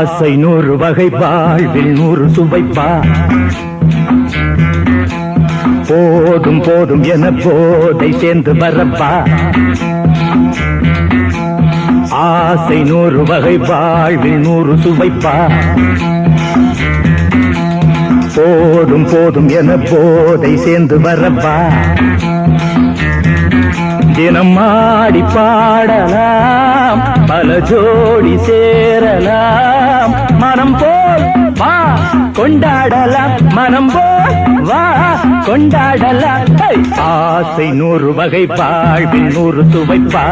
ஆசை 100 வகை வாழ்வில் 100 சுவைப்பா. போதும் போதும் என போதை சேர்ந்து வரப்பா. ஆசை 100 வகை வாழ்வில் 100 சுவைப்பா. போதும் போதும் என போதை சேர்ந்து வரப்பா. தினம் ஆடி பாடலாம், பல ஜோடி சேரலாம். மனம் போல் வா கொண்டாடலாம், மனம் போல் வா கொண்டாடலாம். ஆசை 100 வகை வாழ்வில் 100 சுவைப்பா.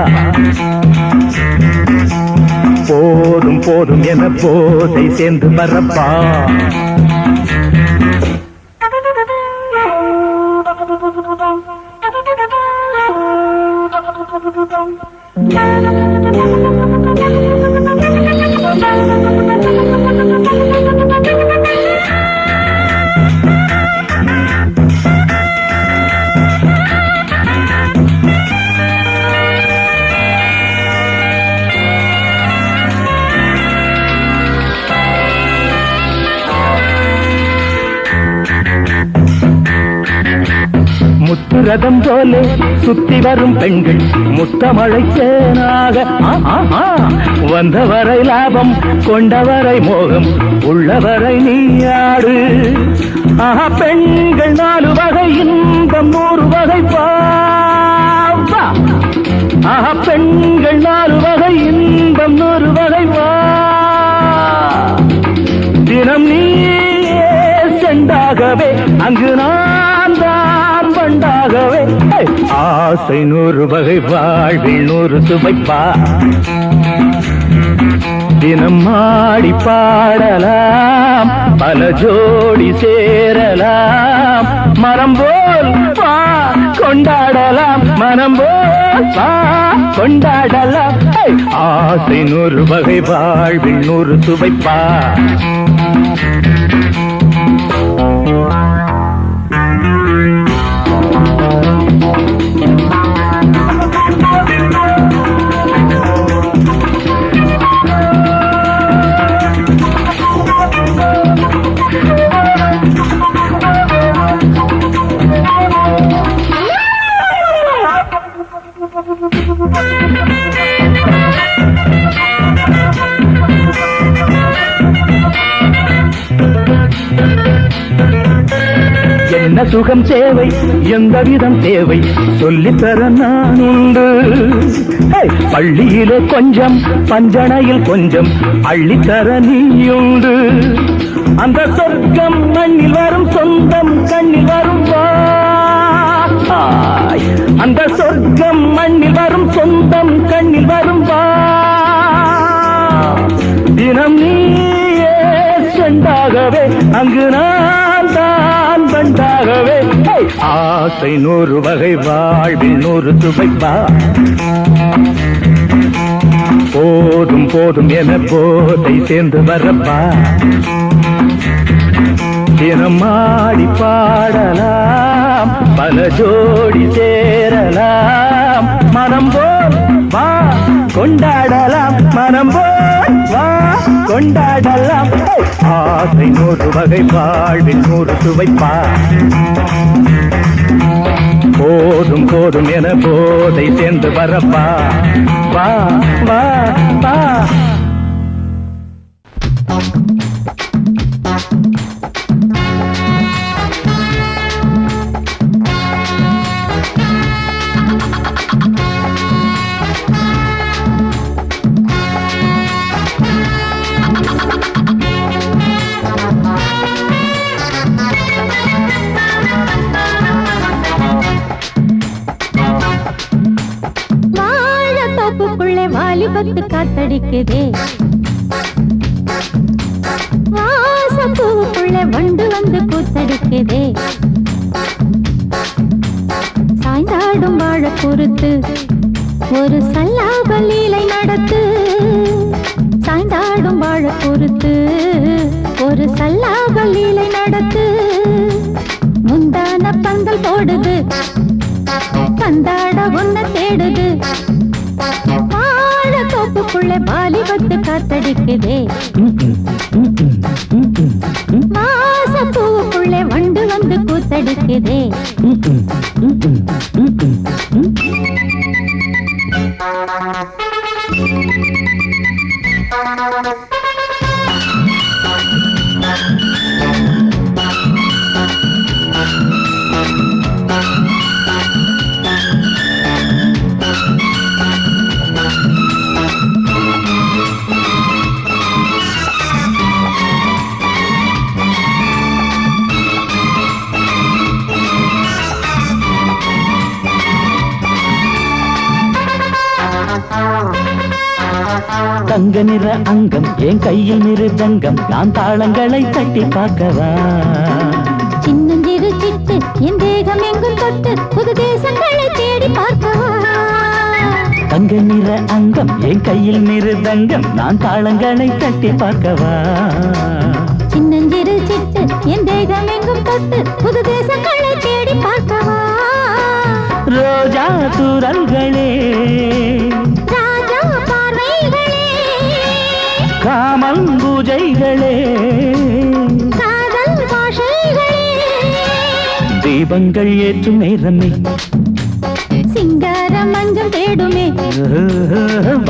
போதும் போதும் என போதை சேர்ந்து வரப்பா. முத்துரதம் போலே சுத்தி வரும் பெண்கள் முத்தமழை சேனாக. வந்தவரை லாபம், கொண்டவரை மோகம், உள்ளவரை நீயாடு. பெண்கள் 4 வகை இன்பம் 100 வகை பாவா. பெண்கள் 4 வகை இன்பம் 100 வகை வா. தினம் நீயே செண்டாகவே, அங்கு நான் தான் வண்டாகவே. ஆசை 100 வகை வாழ்வில் 100 சுவைப்பா. தினம் ஆடி பாடலாம், பல ஜோடி சேரலாம். மரம் போல் வா கொண்டாடலாம், மனம் போல் வா கொண்டாடலாம். ஆசை 100 வகை வாழ்வில் 100 சுவைப்பா. என்ன சுகம் தேவை, எந்த விதம் தேவை, சொல்லித்தர நான் உண்டு. பள்ளியிலே கொஞ்சம், பஞ்சனையில் கொஞ்சம், அள்ளித்தர நீயுண்டு. அந்த சொர்க்கம் மண்ணில் வரும், சொந்தம் கண்ணில் வரும் வா. அந்த சொர்க்கம் மண்ணில் வரும், சொந்தம் கண்ணில் வரும் வா. தினம் நீயே செண்டாகவே, அங்கு நான் தான் வண்டாகவே. ஆசை 100 வகை வாழ்வில் 100 சுவைப்பா. போதும் போதும் என போதை சேர்ந்து வரப்பா. தினம் ஆடி பாடலாம், பல ஜோடி சேரலாம். மனம் போல் வா கொண்டாடலாம், மனம் போல் வா கொண்டாடலாம். ஆசை 100 வகை வாழ்வில் 100 சுவைப்பா. போதும் போதும் என போதை சேர்ந்து வரப்பா. வா வா வா. வாலிபத்து காத்தடிக்குதே, வாசப்பூவுக்குள்ள வண்டு வந்து கூத்தடிக்குதே. சாய்ந்தாடும் வாழ பொறுத்து ஒரு சல்லாப லீலை நடத்து. சாய்ந்தாடும் வாழ பொறுத்து ஒரு சல்லாப லீலை நடத்து. முந்தான பந்தல் போடுது, பந்தாட உன்னை தேடுது. வாழ தோப்புக்குள்ள வாலிபத்து காத்தடிக்குதே. தடுக்குதே வாசப்பூவுக்குள்ளே வண்டு வந்து கூத்தடிக்குதே தங்க நிற அங்கம் என் கையில் மிருதங்கம் நான் தாளங்களை தட்டி பார்க்கவா சின்னஞ்சிறு சிட்டு என் தேகம் எங்கும் தொட்டு புது தேசங்களை தேடி பார்க்கவா தங்க நிற அங்கம் என் கையில் மிருதங்கம் நான் தாளங்களை தட்டி பார்க்கவா சின்னஞ்சிறு சிட்டு என் தேகம் எங்கும் தொட்டு புது தேசங்களை தேடி பார்க்கவா ரோஜா தூரல்களே ராஜா பார்வைகளே காமல் பூஜைகளே காதல் பாஷைகளே தீபங்கள் ஏற்றும் நேரமே சிங்கார மஞ்சள் தேடுமே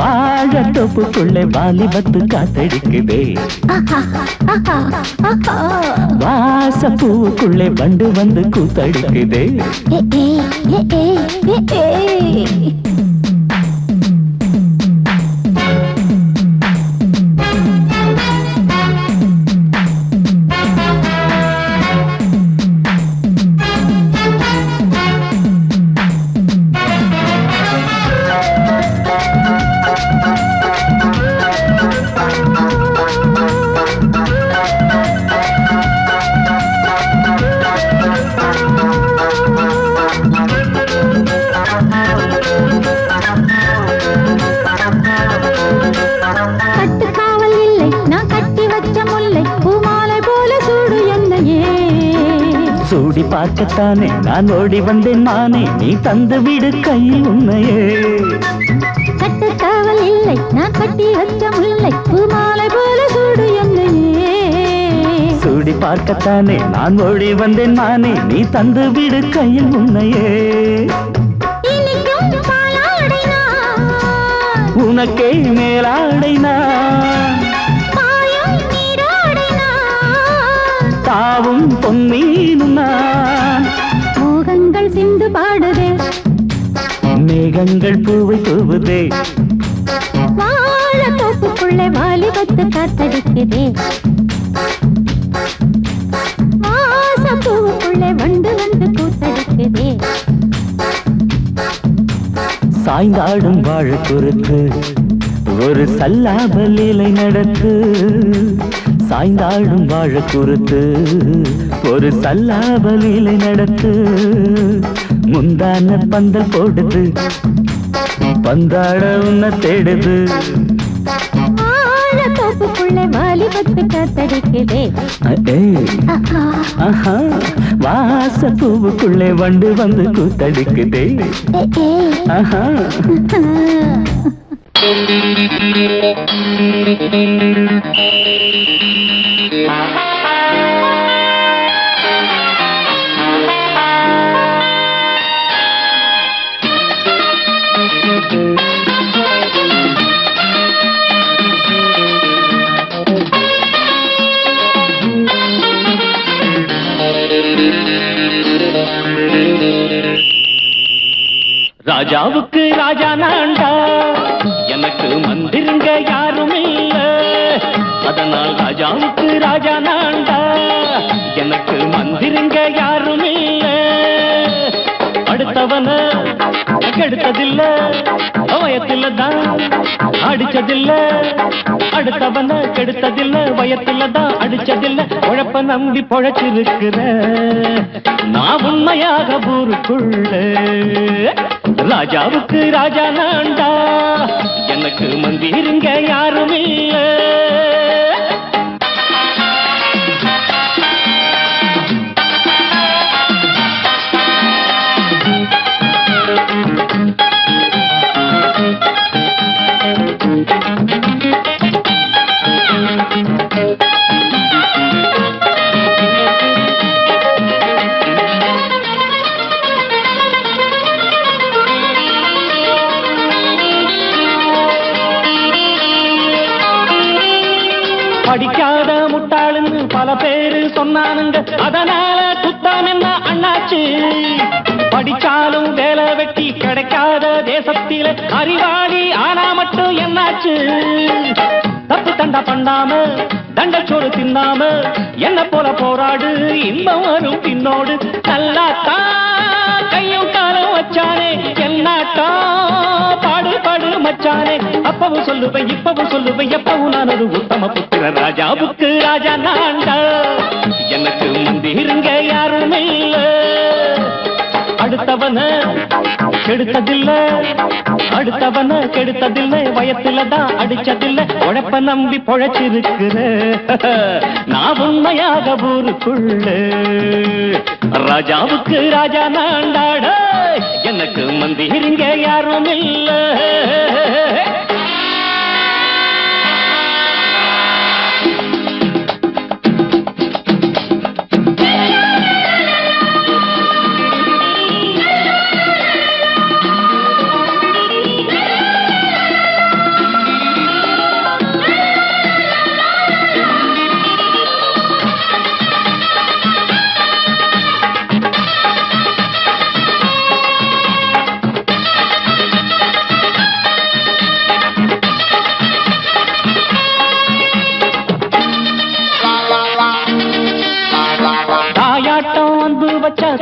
வாழ தொப்புக்குள்ளே வாலிபத்து காத்தடிக்குதே வாசப்பூவுக்குள்ளே வண்டு வந்து கூத்தடிக்குதே கட்டுக்காவல் இல்லை நான் கட்டி வச்ச முல்லை பூமாலை போல சூடு என்னையே சூடி பார்க்கத்தானே நான் ஓடி வந்தேன் நானே நீ தந்து விடு கையில் உண்மையே கட்டுக்காவல் இல்லை நான் கட்டி வச்ச முல்லை பூமாலை போல சூடு என்னையே சூடி பார்க்கத்தானே நான் ஓடி வந்தேன் நானே நீ தந்து விடு கையில் உண்மையே இனிக்கும் பாலாடை நான் உனக்கே மேலாடை நான் பாயும் நீராடை நான் தாவும் பொன்மீனும் நான் மோகங்கள் சிந்து பாடுதே மேகங்கள் பூவை தூவுதே வாழ தோப்புக்குள்ளே வாலிபத்து காத்தடிக்குதே வாசப்பூவுக்குள்ளே வண்டு வந்து கூத்தடிக்குதே சாய்ந்தாடும் வாழ குறுக்கு ஒரு சல்லாப லீலை நடத்து சாய்ந்தாடும் வாழ குறுத்து ஒரு சல்லாப லீலை நடத்து முந்தான பந்தல் போடுது பந்தாட உன்னை தேடுது வாழ தோப்புக்குள்ளே வாலிபத்து காத்தடிக்குதே ஆஹா வாசப்பூவுக்குள்ளே வண்டு வந்து கூத்தடிக்குதே ஆஹா ராஜாவுக்கு ராஜா நான்டா எனக்கு மந்திருங்க யாரும் இல்ல அதனால் ராஜாவுக்கு ராஜா நான்டா எனக்கு மந்திருங்க யாரும் இல்ல அடுத்தவன கெடுத்ததில்ல வயத்துல தான் அடிச்சதில்ல அடுத்தவன கெடுத்ததில்ல வயத்துல தான் அடிச்சதில்ல உழப்ப நம்பி பொழைச்சிருக்கிற நான் உண்மையாக ஊருக்குள்ள ராஜாவுக்கு ராஜா நான்டா எனக்கு மந்திருங்க யாரும் இல்ல படிக்காத முட்டாளுன்னு பல பேரு சொன்னானுங்க, அதனால குத்தம் என்ன அண்ணாச்சு? படிச்சாலும் வேலை வெட்டி கிடைக்காத தேசத்தில அறிவாளி ஆனா மட்டும் என்னாச்சு? தப்பு தண்டா பண்ணாம தண்டச்சோறு தின்னாம என்ன போல போராடு, இன்பம் வரும் பின்னோடு. நல்லாத்தா கையும் காலம் வச்சானே, என்னாட்டா பாடு பாடு மச்சானே. அப்பவும் சொல்லுவேன் இப்பவும் சொல்லுவேன், எப்பவும் நான் ஒரு உத்தம புத்திர. ராஜாவுக்கு ராஜா நான்டா, எனக்கு மந்திருங்க யாரும் இல்ல. அடுத்தவன கெடுத்ததில்லை, அடுத்தவன கெடுத்ததில்லை, வயத்துல தான் அடிச்சதில்லை. உழைப்ப நம்பி பொழைச்சிருக்கிற நான் உண்மையாக ஊருக்குள்ள. ராஜாவுக்கு ராஜா நான்டாட, எனக்கு மந்திரிங்க யாரும் இல்ல.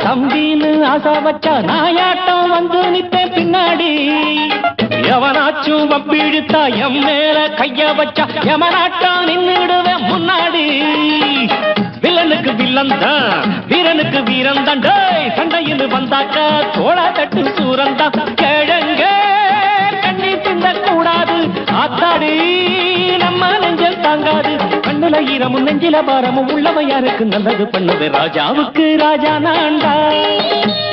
தம்பின்னு ஆசா வச்சா நாயாட்டம் வந்து நிப்பேன் பின்னாடி. எவனாச்சும் வப்பிழுத்தா எம் மேல கைய வச்சா எவனாட்டம் நின்னுடுவேன் முன்னாடி. வில்லனுக்கு வில்லன் தான், வீரனுக்கு வீரன் தான். சண்டையில் வந்தாக்கா தோளா தட்டு சூரன் தான். கிழங்க கண்ணி திந்த கூடாது, ஆத்தாடி நம்ம நெஞ்சல் தாங்காது. கண்ணுல ஈரமும் நெஞ்சில பாரமும் உள்ளவ யாருக்கு நல்லது பண்ணுது. ராஜாவுக்கு ராஜா நான்டா,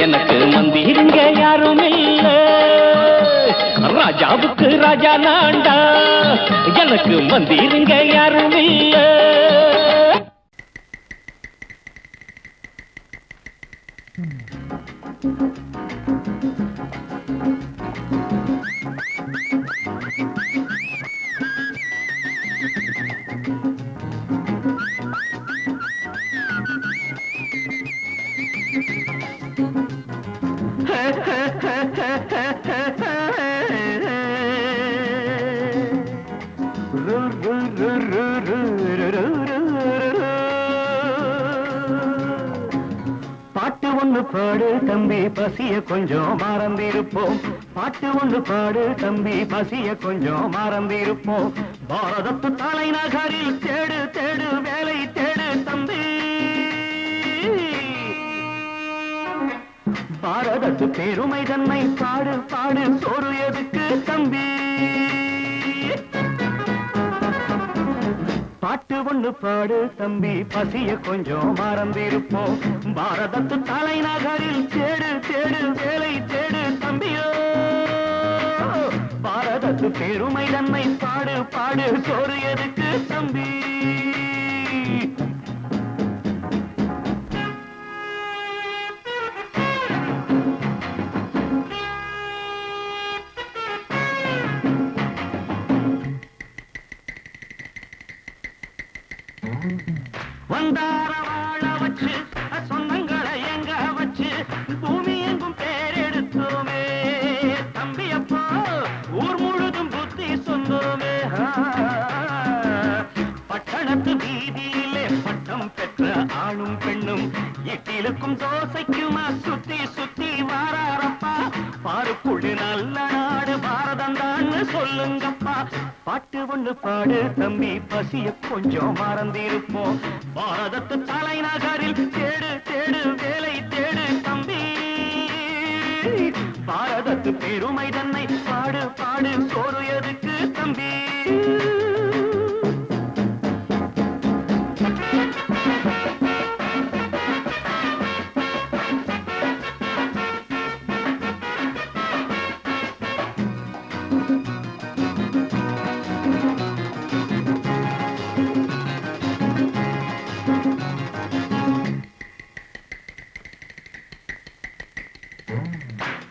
எனக்கு மந்திருங்க யாரும் இல்ல. ராஜாவுக்கு ராஜா நான்டா, எனக்கு மந்திருங்க யாரும் இல்ல. பாட்டு ஒண்ணு பாடு தம்பி, பசிய கொஞ்சம் மறந்திருப்போம். பாட்டு ஒண்ணு பாடு தம்பி, பசிய கொஞ்சம் மறந்திருப்போம். பாரதத்து தலைநகரில் தேடு தேடு வேலை தேடு தம்பி. பாரதத்து பெருமை தன்னை பாடு பாடு, சோறு எதுக்கு தம்பி? பாட்டு ஒண்ணு பாடு தம்பி, பசிய கொஞ்சம் மறந்திருப்போம். பாரதத்து தலைநகரில் தேடு தேடு வேலை தேடு தம்பியோ. பாரதத்து பெருமை தன்னை பாடு பாடு, சோறு எதுக்கு தம்பி? வந்தார வாழ வச்சு சொந்தங்களை எங்க வச்சு பூமி எங்கும் பேரெடுத்தோமே தம்பி. அப்போ ஊர் முழுதும் புத்தி சொன்னோமே. பட்டணத்து வீதியிலே பட்டம் பெற்ற ஆணும் பெண்ணும் இட்டிலுக்கும் தோசைக்குமா சுத்தி சுத்தி வாராரப்பா. பாருக்குழு நல்ல நாடு பாரதம் தான் சொல்லுங்கப்பா. பாட்டு ஒண்ணு பாடு தம்பி, பசிய கொஞ்சம் மறந்திருப்போம். பாரதத்து தலைநகரில் தேடு தேடு வேலை தேடு தம்பி. பாரதத்து பெருமை தன்னை பாடு பாடு, சோறு எதுக்கு தம்பி?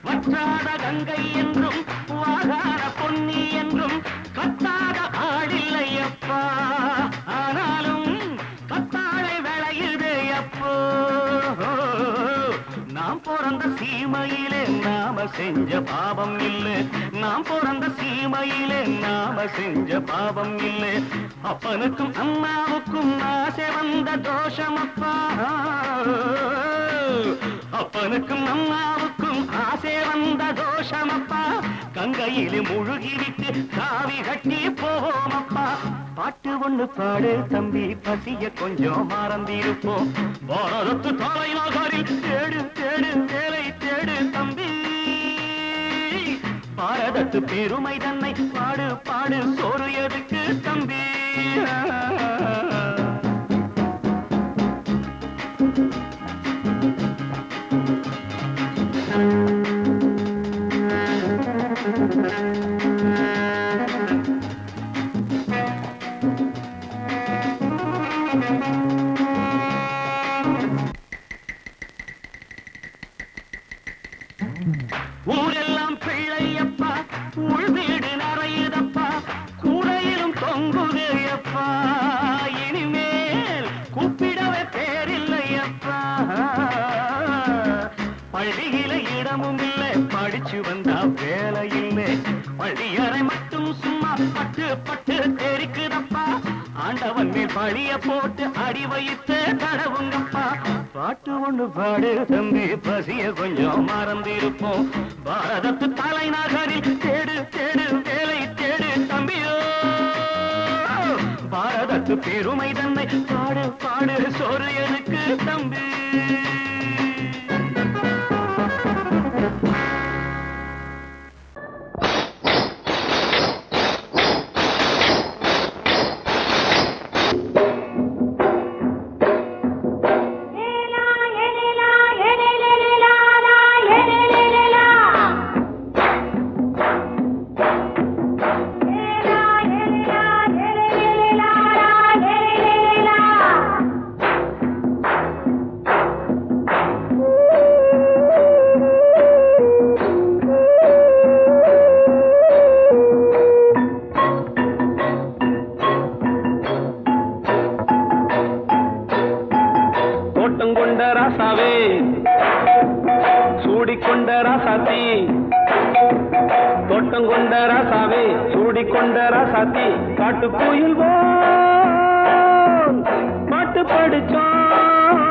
வற்றாத கங்கை என்றும் வாகார பொன்னி என்றும் கத்தாத செஞ்ச பாவம் இல்லை, நாம் பிறந்த சீமையிலே நாம செஞ்ச பாவம் இல்லை. அப்பனுக்கும் அம்மாவுக்கும் ஆசை வந்த தோஷமப்பா, அப்பனுக்கும் அம்மாவுக்கும் ஆசை வந்த தோஷமப்பா. கங்கையிலே முழுகிவிட்டு காவி கட்டி போவோமப்பா. பாட்டு ஒண்ணு பாடு தம்பி, பசிய கொஞ்சம் மறந்திருப்போம். பாரதத்து தலைநகரில் தேடு தேடு வேலை தேடு தம்பி. பாரதத்து பெருமை தன்னை பாடு பாடு, சோறு எதுக்கு தம்பி. ஊரெல்லாம் பிள்ளையப்பா, உள் வீடு நிறையுதப்பா, கூரையிலும் தொங்குகையப்பா. இனிமேல் கூப்பிடவே பேரில்லையப்பா. பள்ளியில இடமும் இல்லை, படிச்சு வந்தா வேலை இல்லை. பள்ளியறை மட்டும் சும்மா பட்டு பட்டு தெரிக்குதப்பா. ஆண்டவன் மேல் பழிய போட்டு அடி வைத்து தடவுங்கப்பா. பாட்டு ஒண்ணு பாடு தம்பி, பசிய கொஞ்சம் மறந்திருப்போம். பாரதத்து தலைநகரில் தேடு தேடு வேலை தேடு தம்பியோ. பாரதத்து பெருமை தன்னை பாடு பாடு, சோறு எதுக்கு தம்பி. சூடிக்கொண்ட ராசாத்தி, தோட்டம் கொண்ட ராசாவே, சூடிக்கொண்ட ராசாத்தி. காட்டு கோயில் பாட்டு படிச்சோம்,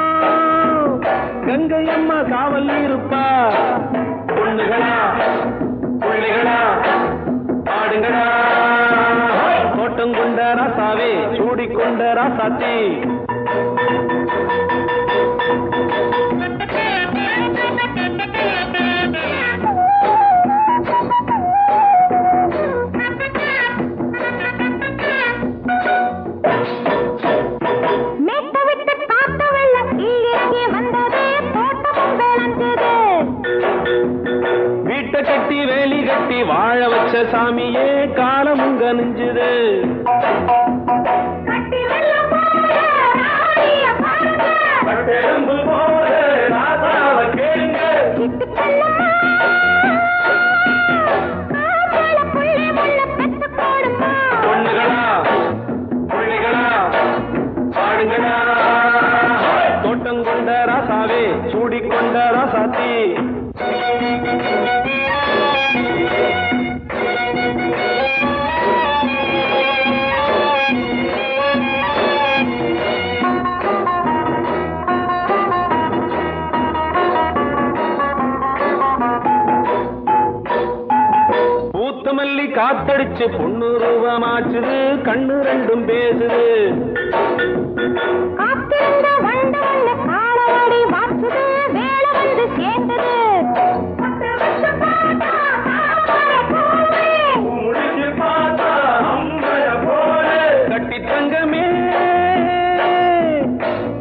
கங்கை அம்மா காவல் இருப்பா. பொண்ணுகளா பிள்ளைகளா பாடுங்களா. தோட்டம் கொண்ட ராசாவே, சூடிக்கொண்ட ராசாத்தி. கட்டி வேலி கட்டி வாழ வச்ச சாமியே காலமுங்க நெஞ்சுது. பொண்ணுகளா பிள்ளைகளா பாடுங்களா. தோட்டம் கொண்ட ராசாவே, சூடிக்கொண்ட ராசாத்தி. மல்லி காத்தடிச்சு பொண்ணு ரூபமாச்சுது, கண்ணு ரெண்டும் பேசுது. கட்டி தங்கமே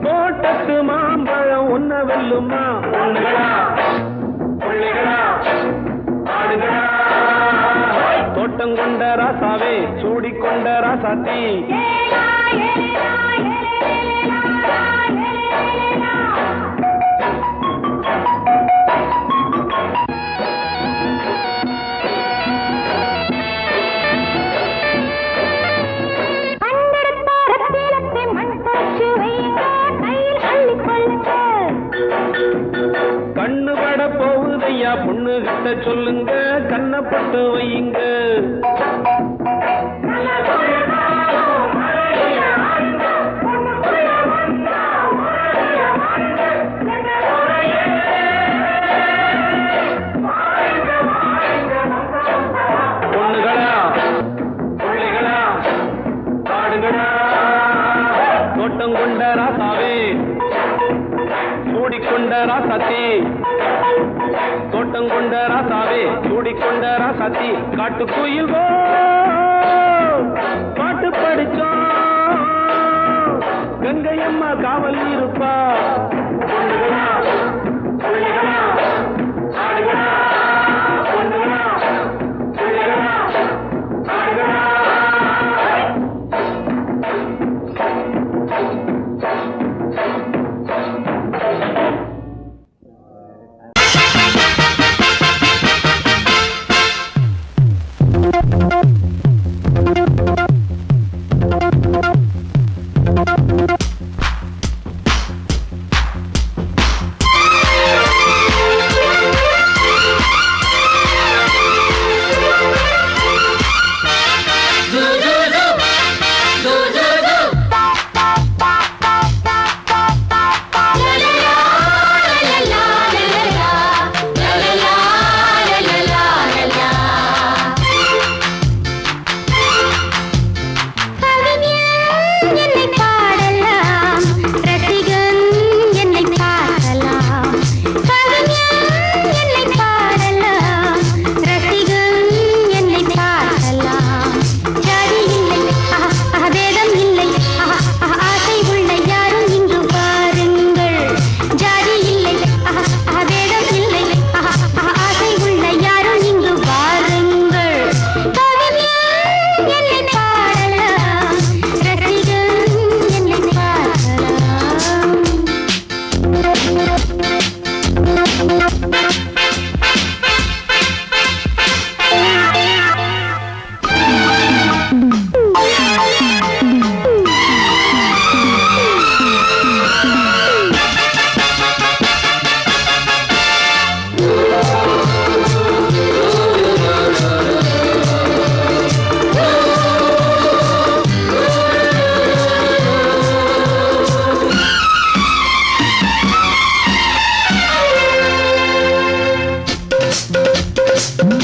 தோட்டத்து மாம்பழம் ஒன்ன வெல்லுமா. பொண்ணுகளா பிள்ளைகளா ஆடுகளா. தோட்டம் கொண்ட ராசாவே, சூடிக்கொண்ட ராசாத்தி. கண்ணு பட போகுதையா பொண்ணு கிட்ட சொல்ல பாட்டு வையுங்க. பொண்ணுகளா பிள்ளைகளா பாடுங்களா தோட்டம் கொண்ட ராசாவே சூடிக்கொண்ட ராசாத்தி தோட்டம் கொண்ட ராசாவே சூடிக்கொண்ட ராசாத்தி காட்டுக்குயில் பாட்டு படிச்சோம் கங்கையம்மா காவல் இருப்பா. பொண்ணுகளா பிள்ளைகளா பாடுங்களா பொண்ணுகளா பிள்ளைகளா பாடுங்களா.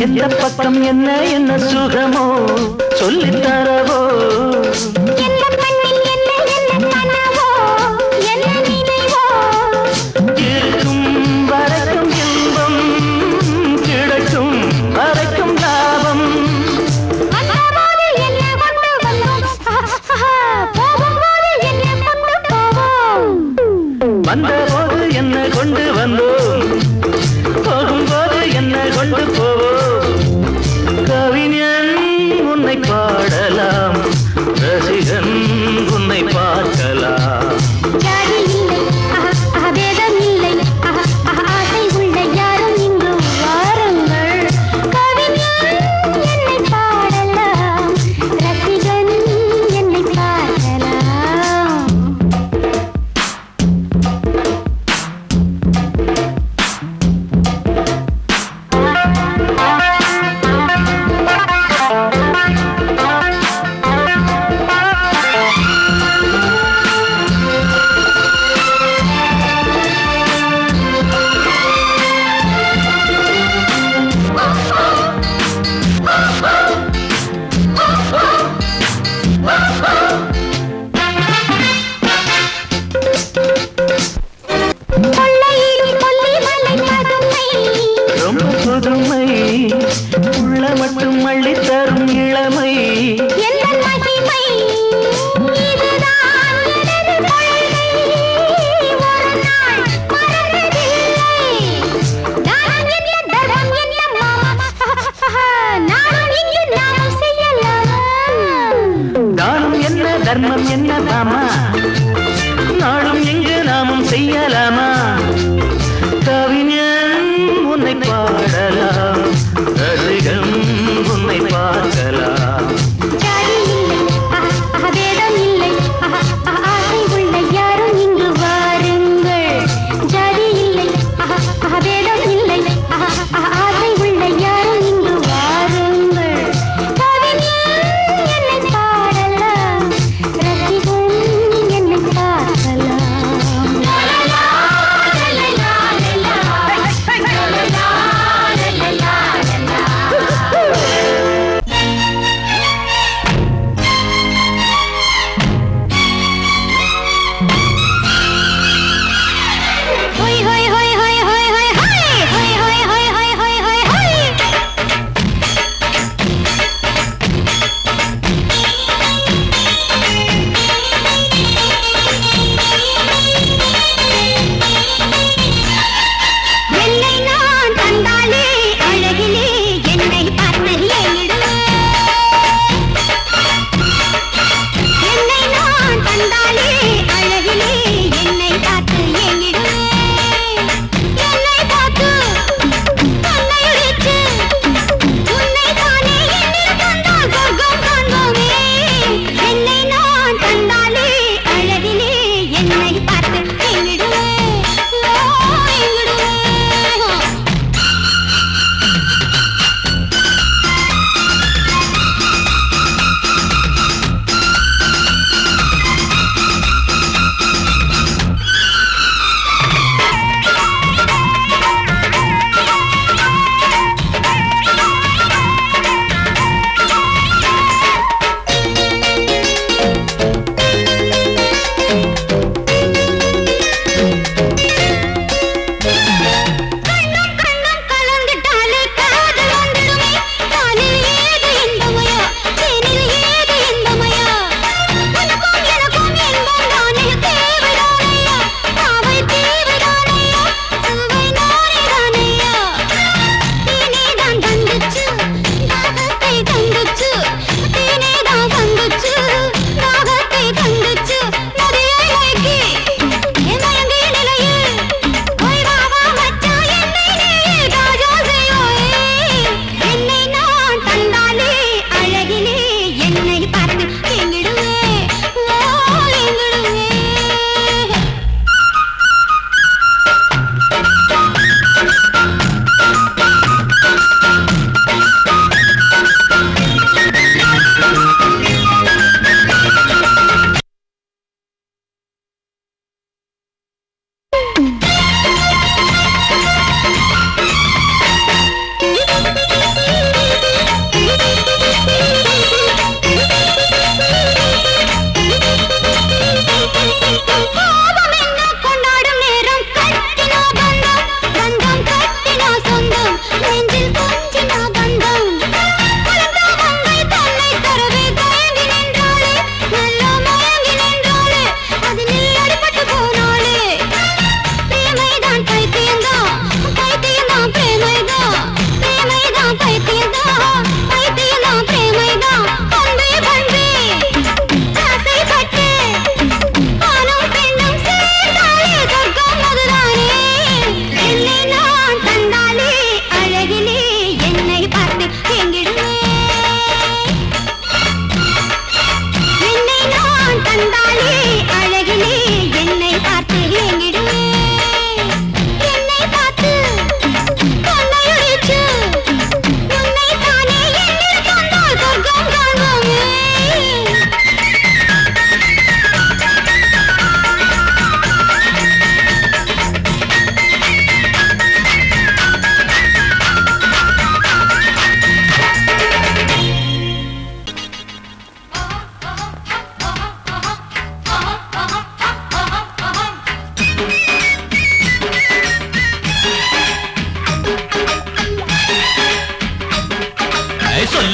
எந்த பக்கம் என்ன என்ன சுகமோ சொல்லித் தரவோ இருக்கும் வரைக்கும் இன்பம் கிடைக்கும் வரைக்கும் லாபம். வந்தபோது என்ன கொண்டு வந்தோம் போகும்போது என்ன கொண்டு போவோம். கவிஞன் உன்னை பாடலாம் ரசிகன் உன்னை பார்க்கலாம். உள்ள மட்டும் மள்ளி தரும் இளமை தானம் என்ன தர்மம் என்ன தாமா நாளும் எங்கு நாமும் செய்யலாமா. கவிஞன் உன்னை பாடலாம் ரசிகன் உன்னை பார்க்கலாம். ஆசை உள்ள யாரும் இங்கு வாருங்கள்.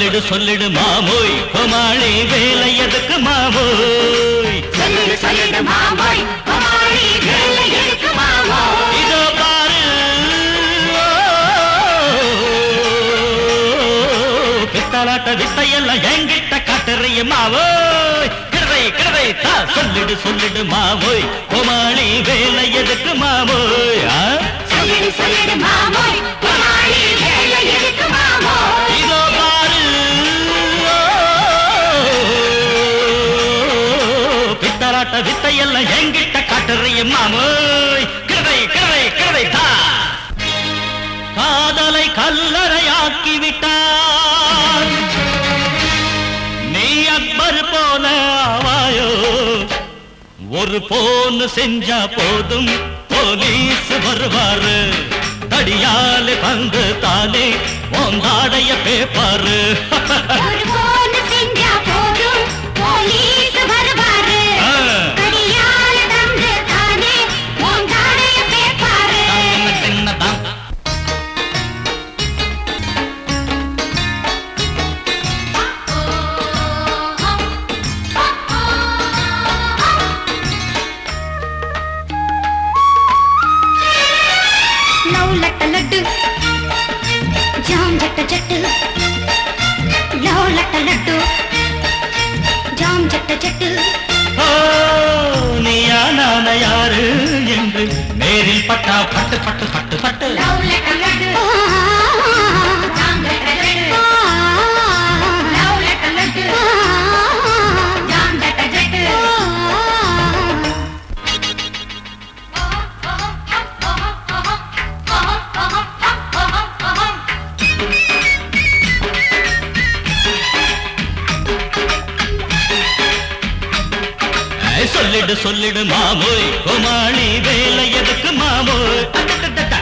சொல்லிடு சொல்லிடு மாமோய் கோமாளி வேலை எதுக்கு மாமோய் சொல்லிடு சொல்லிடு மாமோய் கோமாளி வேலை எதுக்கு மாமோய் இதோ பாரு பித்தலாட்ட வித்தையெல்லாம் என்கிட்ட காட்டுறிய மாவோய் கிடவை கிடவை தா சொல்லிடு சொல்லிடு மாவோய் கோமாளி வேலை எதுக்கு மாவோய் சொல்லிடு சொல்லிடு மாமோய் கோமாளி வேலை எதுக்கு மாமோய் இதோ பாரு பித்தலாட்ட வித்தையெல்லாம் என்கிட்ட காட்டுறிய மாமோய் கிடவை கிடவை கிடவை தா காதலை கல்லறையாக்கி விட்டார் நீ அக்பர் போல ஆவாயோ ஒரு போன் செஞ்சா போதும் போலீஸ் வருவாரு தடியாலே பந்து தானே உங்காடைய பேப்பாரு ஒரு போன் செஞ்சா போதும் போலீஸ் வருவாரு தடியாலே பந்து தானே உங்காடைய பேப்பாரு சின்னதான் लड्डू जाम जट जट लो लट लड्डू जाम जट जट நீயா நான யாரு என்று நேரில் பட்டா பட்டு பட்டு பட்டு பட்டு लो लट लड्डू जाम जट जट लो लट लड्डू जाम जट जट சொல்லிடு சொல்லிடு மாமோய் கோமாளி வேலை எதுக்கு மாமோய்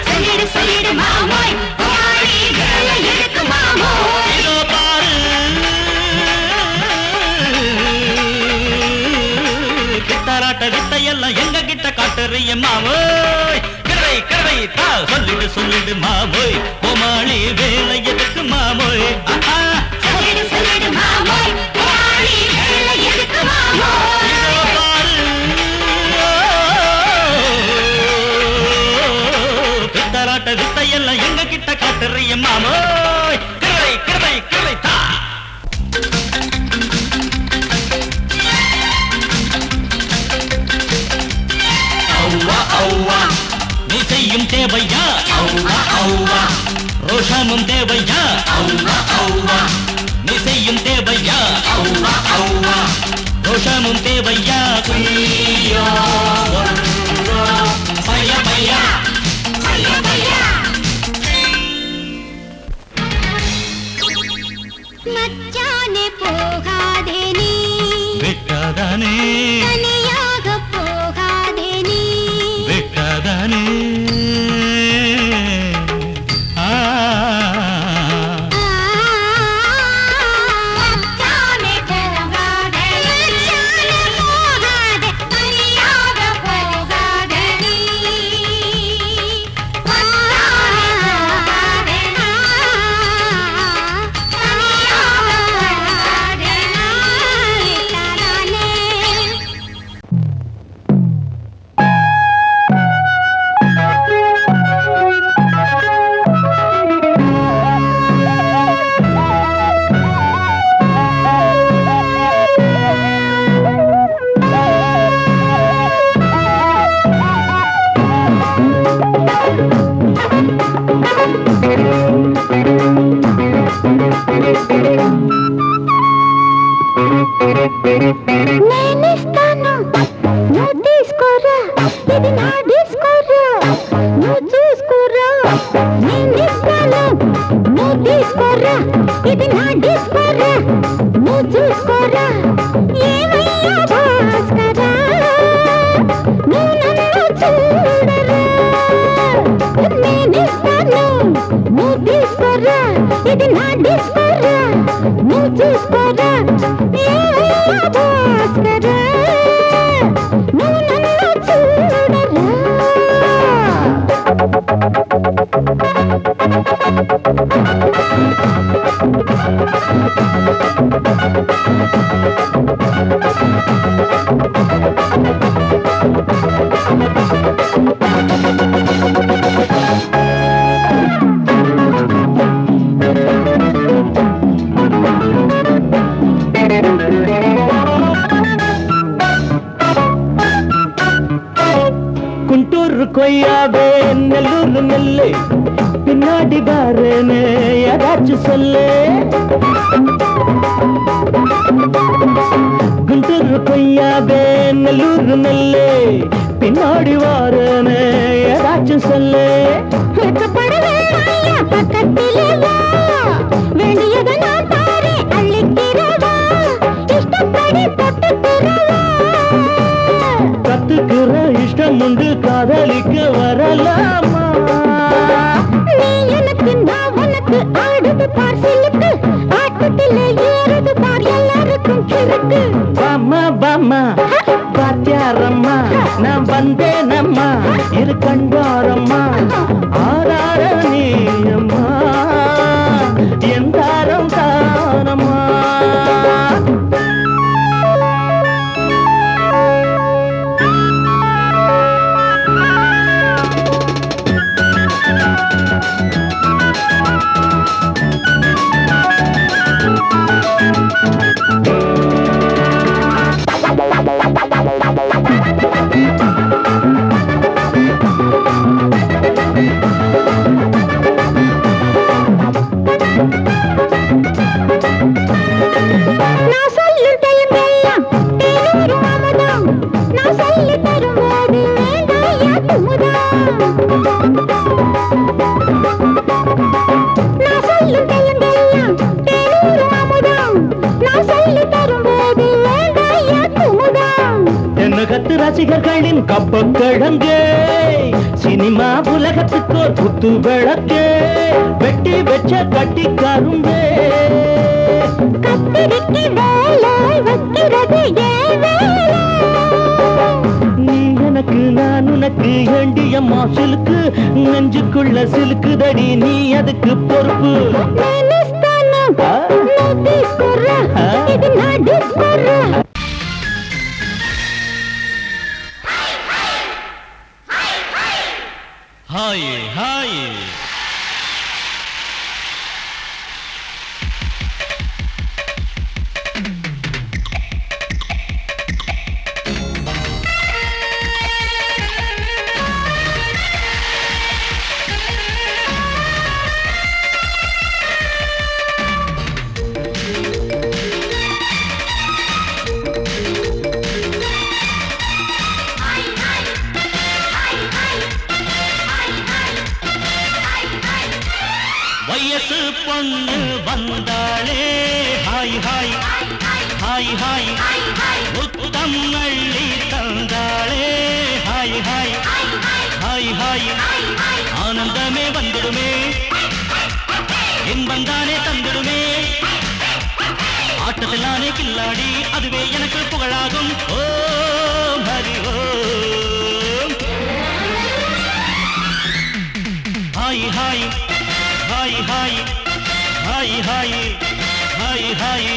சொல்லிடு சொல்லிடு மாமோய் கோமாளி வேலை எதுக்கு மாமோய் இதோ பாரு பித்தராட்ட வித்தையெல்லாம் எங்க கிட்ட காட்டுறிய மாமோய் கிடவை கிடவை தா சொல்லிடு சொல்லிடு மாமோய் கோமாளி வேலை எதுக்கு மாமோய் சொல்லிடு சொல்லிடு மாமோய் கோமாளி வேலை எதுக்கு மாமோய் பித்தராட்ட வித்தையெல்லாம் எங்க கிட்ட காட்டுறிய மாமோய் கிடவை கிடவை கிடவை தா ஔவா ஔவா நீ செய்யும் தேவையா ஔவா ஔவா ரோஷமும் தேவையா ஔவா ஔவா நீ செய்யும் தேவையா ஔவா ஔவா ரோஷமும் தேவையா குய்யோ பையா பையா பையா பையா மச்சானே போகாதே நீ விட்டாதானே தனியாக போகாதே நீ விட்டாதானே மச்சானே போகாதே மச்சானே போகாதே தனியாக போகாதே நீ மச்சானே போகாதே தனியாக போகாதே விட்டாதானே నేనిస్తాను నువ్వు తీసుకోరా ఇది నా డిస్కోరా నువ్వు చూసుకోరా నేనిస్తాను నువ్వు తీసుకోరా ఇది నా డిస్కోరా నువ్వు చూసుకోరా ఏమయ్యా భాస్కరా నువ్వు నన్ను చూడరా నేనిస్తాను నువ్వు తీసుకోరా ఇది నా డిస్కోరా నువ్వు చూసుకోరా ఏమయ్యా భాస్కరా నువ్వు నన్ను చూడరా குண்டூர் கொய்யாவே நெல்லூர் நெல்லு பின்னாடி பாருன்னு ஏதாச்சும் சொல்லு குண்டூர் கொய்யாவே நெல்லூர் நெல்லு பின்னாடி வாருன்னு ஏதாச்சும் சொல்லு பக்கத்திலே வா வேண்டியதை நான் தாரே அள்ளிக்கிறவா இஷ்டப்படி தொட்டுக்கிறவா கத்துக்கிற இஷ்டம் உண்டு காதலிக்க வரலாமா நீ எனக்கு நான் உனக்கு ஆடுது பார் சிலுக்கு ஆட்டத்திலே ஏறுது பார் எல்லாருக்கும் கிழக்கு பாமா பாமா பாத்தியாரம்மா நான் வந்தேனம்மா இரு கண்டாரம்மா ஆரார நீ அம்மா எந்தாரம் தானம்மா நான் சொல்லும் தெலுங்கெல்லாம் தேனூரும் அமுதம் நான் சொல்லி தரும்போது வேண்டாயா குமுதம் நான் சொல்லும் தெலுங்கெல்லாம் தேனூரும் அமுதம் நான் சொல்லி தரும்போது வேண்டாயா குமுதம் என்ன கத்து ரசிகர்களின் கப்பக்கிழங்கே சினிமா உலகத்துக்கு ஒரு புத்து விளக்கே வெட்டி வச்ச கட்டி கரும்பே கத்திரிக்கு வேலை வைக்கிறது ஏன் வேலை நீ எனக்கு நான் உனக்கு ஏண்டியம்மா சிலுக்கு நெஞ்சுக்குள்ள சிலுக்குதடி நீ அதுக்கு பொறுப்பு నేనిస్తాను నువ్వు తీసుకురా ఇది నా డిస్కురా ஹாய் ஹாய் வயசு பொண்ணு வந்தாளே ஹாய் ஹாய் ஹாய் ஹாய் முத்தம் அள்ளி தந்தாளே ஹாய் ஹாய் ஹாய் ஹாய் ஆனந்தமே வந்துடுமே இன்பந்தானே தந்துடுமே ஆட்டத்திலானே கில்லாடி அதுவே எனக்கு புகழாகும் Om Hari Om hi hi hi hi hi hi hi hi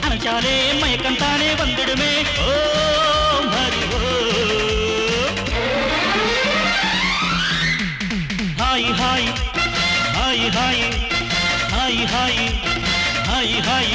நினைச்சாலே மயக்கம் தானே வந்துடுமே. Om Hari Om. Hi hi hi hi hi hi hi hi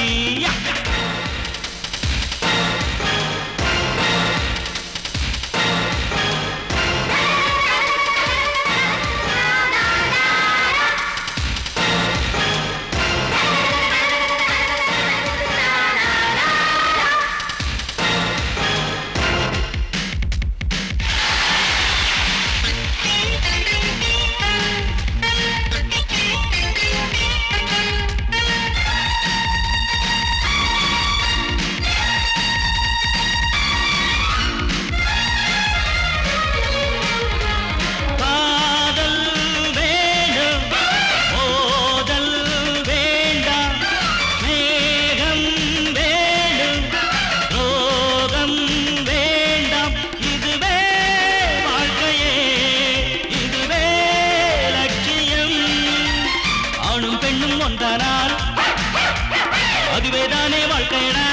அதுவேதானே வாழ்க்கையடா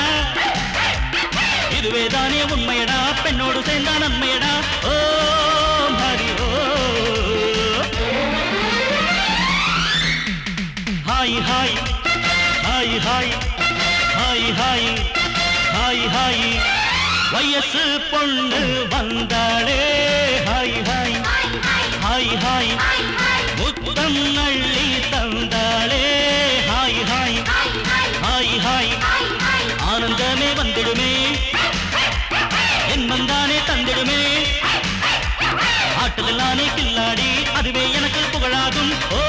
இதுவேதானே உண்மையடா பெண்ணோடு சேர்ந்தா நன்மையடா ஓ ஹரி ஓ hi hi hi hi hi hi hi hi வயசு பொண்ணு வந்தாளே ஹாய் ஹாய் ஹாய் ஹாய் முத்தம் அள்ளி தந்தாளே ஹாய் ஹாய் ஹாய் ஹாய் ஆனந்தமே வந்திடுமே என் வந்தானே தந்திடுமே ஆட்டத்தில் நானே கில்லாடி அதுவே எனக்கு புகழாகும் ஓ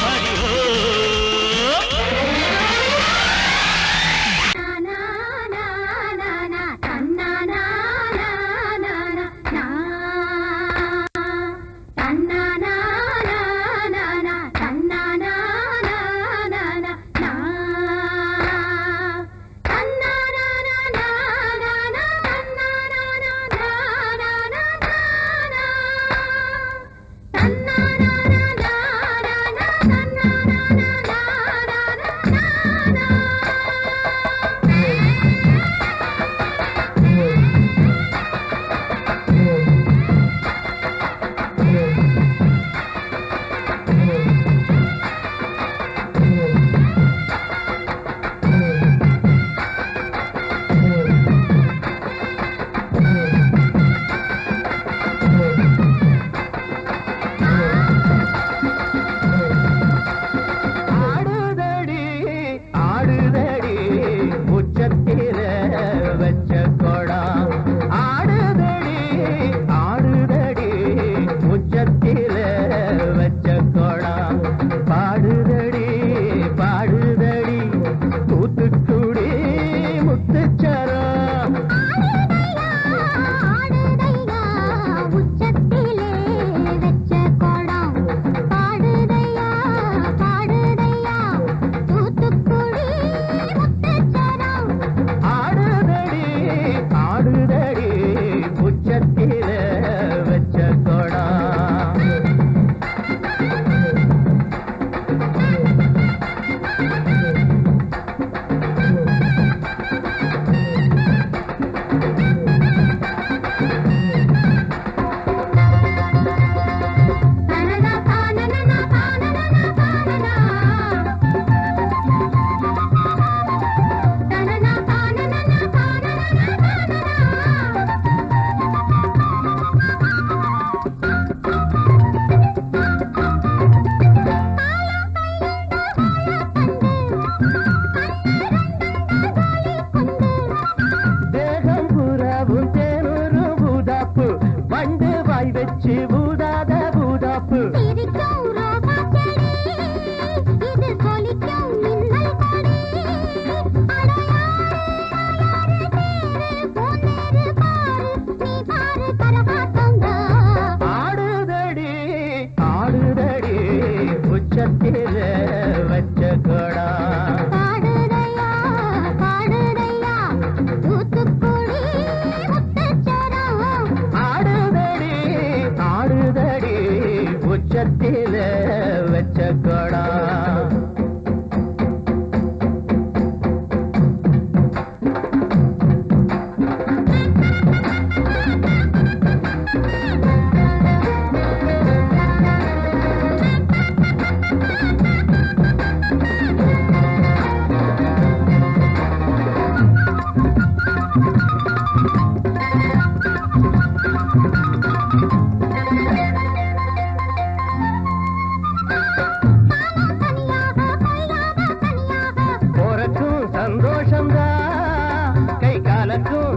ஹரி ஓ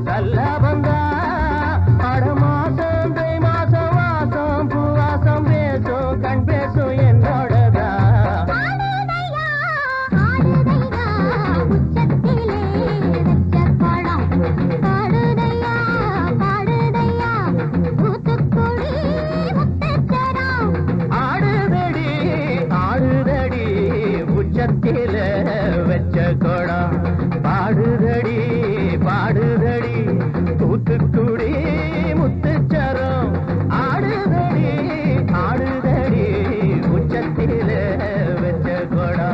நல்ல வந்தா அட மாசம் தை மாசம் வாசம் பூவாசம் பேசும் கண் பேசும் என்னோடதா ஆடுதடி ஆடுதடி உச்சத்தில வச்ச கோடம் பாடுதடி பாடுதடி தூத்துக்குடி முத்துச்சரம் ஆடுதடி ஆடுதடி உச்சத்தில வச்ச கோடம்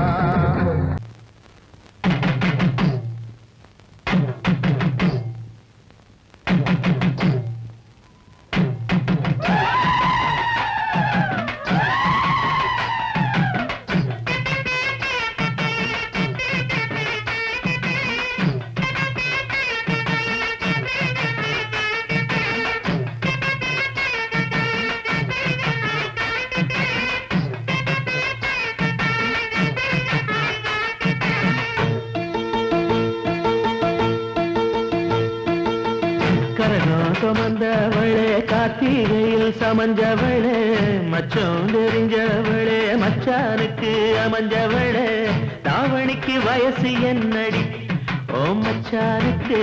சுமந்தவளே கார்த்திகையில் சமஞ்சவளே மச்சம் தெரிஞ்சவளே மச்சானுக்கு அமைஞ்சவளே தாவணிக்கு வயசு என்னடி ஓ மச்சானுக்கு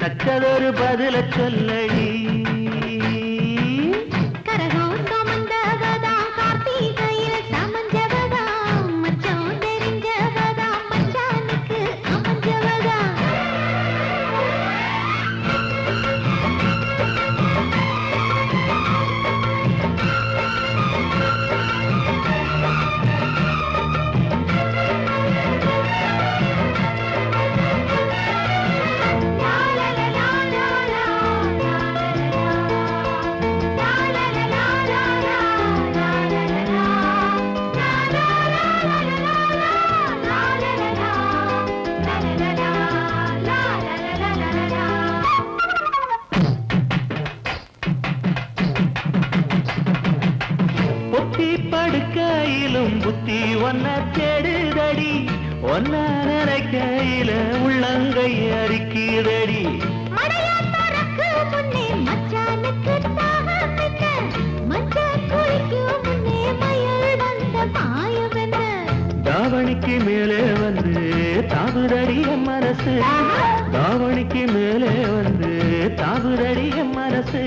தக்கதொரு பதில சொல்லடி படுக்கையிலும் புத்தி ஒன்ன தேடுதடி ஒன்ன நினைக்கையில உள்ளங்கை அரிக்கிறடி தாவணிக்கு மேலே வந்து தாவுதடி மனசு தாவணிக்கு மேலே வந்து தாவுதடி மனசு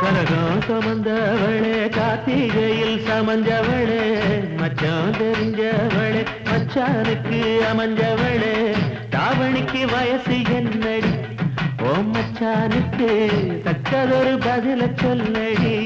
கரகம் சுமந்தவளே கார்த்திகையில் சமஞ்சவளே மச்சான் தெரிஞ்சவளே மச்சானுக்கு அமைஞ்சவளே தாவணிக்கு வயசு என்னடி ஓ மச்சானுக்கு தக்கதொரு பதில சொல்லடி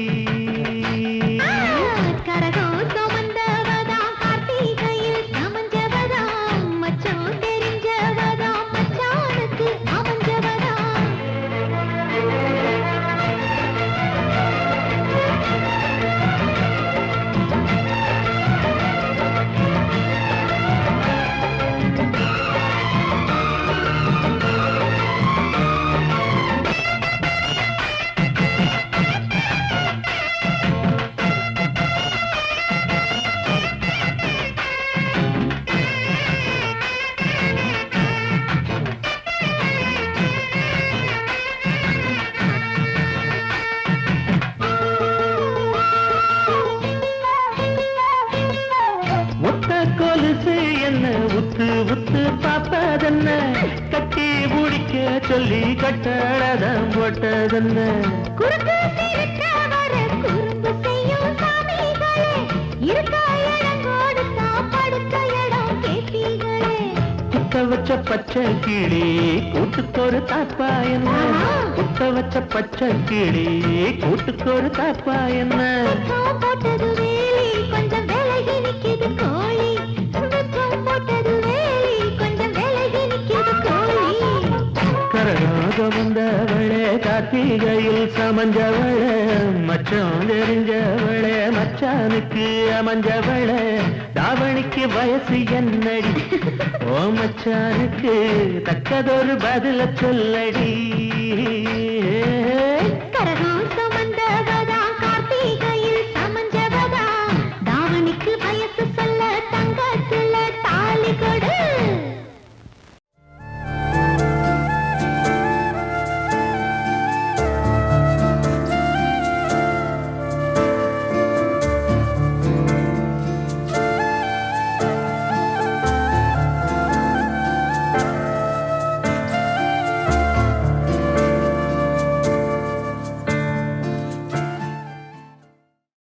என்ன உத்து உத்து பாப்பதென்ன கட்டி முடிக்க சொல்லி கட்டழதம் போட்டதென்ன குத்த வச்ச பச்சை கிளி கூட்டுக்கொரு தாப்பா என்ன குத்த வச்ச பச்சை கிளி கூட்டுக்கொரு தாப்பா என்ன கொஞ்சம் விலகி நிக்குது கோழி போட்டது வேலி கொஞ்சம் விலகி நிக்குது கோழி கரகாக வந்தவளே கார்த்திகையில் சமஞ்சவளே மச்சான் தெரிஞ்சவளே மச்சானுக்கு அமைஞ்சவளே தாவணிக்கு வயசு என்னடி ஓ மச்சானுக்கு தக்கதொரு பதில சொல்லடி